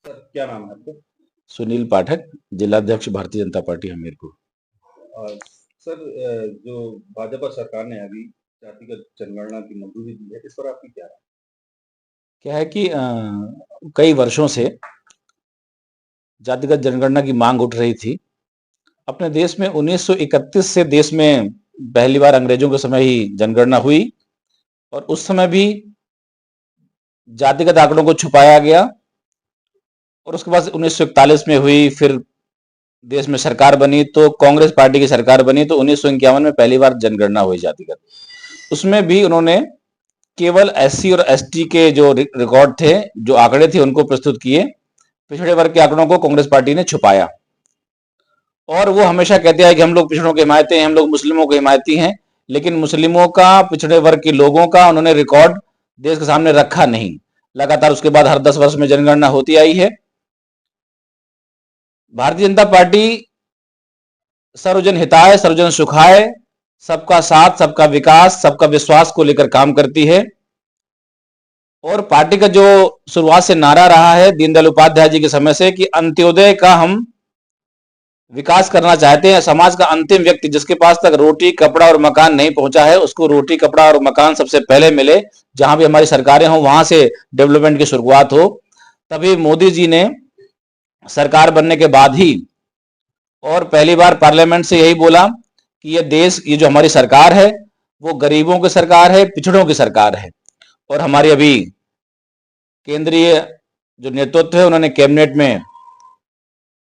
Sir क्या नाम है आपका? सुनील पाठक, जिलाध्यक्ष भारतीय जनता पार्टी हमीरपुर। सर जो भाजपा सरकार ने अभी जातिगत जनगणना की मंजूरी दी है, इस पर आपकी क्या राय है? क्या है कि कई वर्षों से जातिगत जनगणना की मांग उठ रही थी। अपने देश में 1931 से देश में पहली बार अंग्रेजों के समय ही जनगणना हुई और उस समय भी जातिगत आंकड़ों को छुपाया गया और उसके बाद 1941 में हुई, फिर देश में सरकार बनी तो कांग्रेस पार्टी की सरकार बनी तो 1951 में पहली बार जनगणना हुई जातिगत। उसमें भी उन्होंने केवल एससी और एसटी के जो रिकॉर्ड थे, जो आंकड़े थे, उनको प्रस्तुत किए। पिछड़े वर्ग के आंकड़ों को कांग्रेस पार्टी ने छुपाया और वो हमेशा कहते हैं कि हम लोग पिछड़ों के हिमायती हैं, हम लोग मुस्लिमों के हिमायती हैं, लेकिन मुस्लिमों का, पिछड़े वर्ग के लोगों का उन्होंने रिकॉर्ड देश के सामने रखा नहीं। लगातार उसके बाद हर 10 वर्ष में जनगणना होती आई है। भारतीय जनता पार्टी सर्वजन हिताय, सर्वजन सुखाय, सबका साथ, सबका विकास, सबका विश्वास को लेकर काम करती है और पार्टी का जो शुरुआत से नारा रहा है दीनदयाल उपाध्याय जी के समय से कि अंत्योदय का हम विकास करना चाहते हैं। समाज का अंतिम व्यक्ति जिसके पास तक रोटी, कपड़ा और मकान नहीं पहुंचा है, उसको रोटी, कपड़ा और मकान सबसे पहले मिले। जहां भी हमारी सरकारें हों वहां से डेवलपमेंट की शुरुआत हो। तभी मोदी जी ने सरकार बनने के बाद ही और पहली बार पार्लियामेंट से यही बोला कि ये देश, ये जो हमारी सरकार है वो गरीबों की सरकार है, पिछड़ों की सरकार है। और हमारी अभी केंद्रीय जो नेतृत्व है उन्होंने कैबिनेट में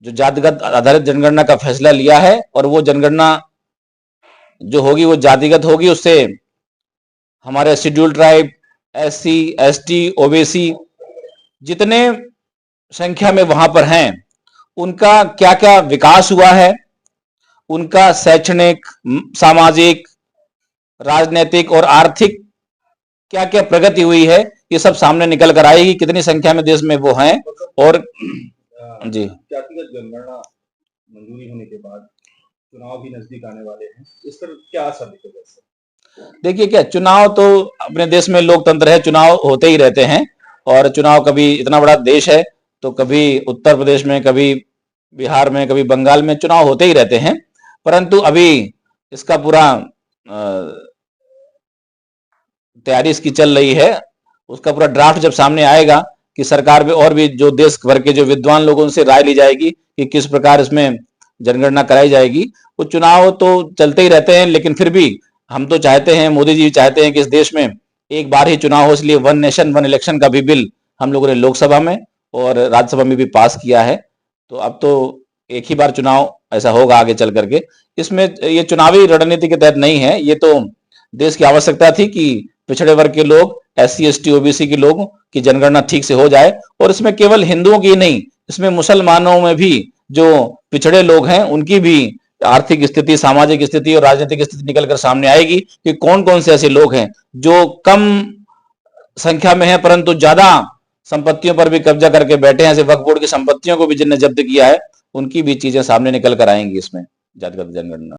जो जातिगत आधारित जनगणना का फैसला लिया है और वो जनगणना जो होगी वो जातिगत होगी। उससे हमारे scheduled tribe, SC, ST, OBC जितने संख्या में वहां पर हैं, उनका क्या क्या विकास हुआ है, उनका शैक्षणिक, सामाजिक, राजनीतिक और आर्थिक क्या क्या प्रगति हुई है, ये सब सामने निकल कर आएगी। कितनी संख्या में देश में वो हैं। और जी जातिगत जनगणना मंजूरी होने के बाद चुनाव भी नजदीक आने वाले हैं, इस पर क्या असर दिखेगा इससे? देखिए, क्या चुनाव तो अपने देश में लोकतंत्र है, चुनाव होते ही रहते हैं और चुनाव, कभी इतना बड़ा देश है तो कभी उत्तर प्रदेश में, कभी बिहार में, कभी बंगाल में चुनाव होते ही रहते हैं। परंतु अभी इसका पूरा तैयारी इसकी चल रही है। उसका पूरा ड्राफ्ट जब सामने आएगा कि सरकार में और भी जो देश भर के जो विद्वान लोगों से राय ली जाएगी कि किस प्रकार इसमें जनगणना कराई जाएगी। वो चुनाव तो चलते ही रहते हैं, लेकिन फिर भी हम तो चाहते हैं, मोदी जी चाहते हैं कि इस देश में एक बार ही चुनाव हो, इसलिए वन नेशन वन इलेक्शन का भी बिल हम लोगों ने लोकसभा में और राज्यसभा में भी पास किया है। तो अब तो एक ही बार चुनाव ऐसा होगा आगे चल करके। इसमें ये चुनावी रणनीति के तहत नहीं है, ये तो देश की आवश्यकता थी कि पिछड़े वर्ग के लोग, एससी, एसटी, ओबीसी के लोगों की जनगणना ठीक से हो जाए। और इसमें केवल हिंदुओं की नहीं, इसमें मुसलमानों में भी जो पिछड़े लोग हैं उनकी भी आर्थिक स्थिति, सामाजिक स्थिति और राजनीतिक स्थिति निकल कर सामने आएगी कि कौन कौन से ऐसे लोग हैं जो कम संख्या में हैं परंतु ज्यादा संपत्तियों पर भी कब्जा करके बैठे हैं। ऐसे वक्फ बोर्ड की संपत्तियों को भी जिनने जब्त किया है, उनकी भी चीजें सामने निकल कर आएंगी इसमें जातिगत जनगणना।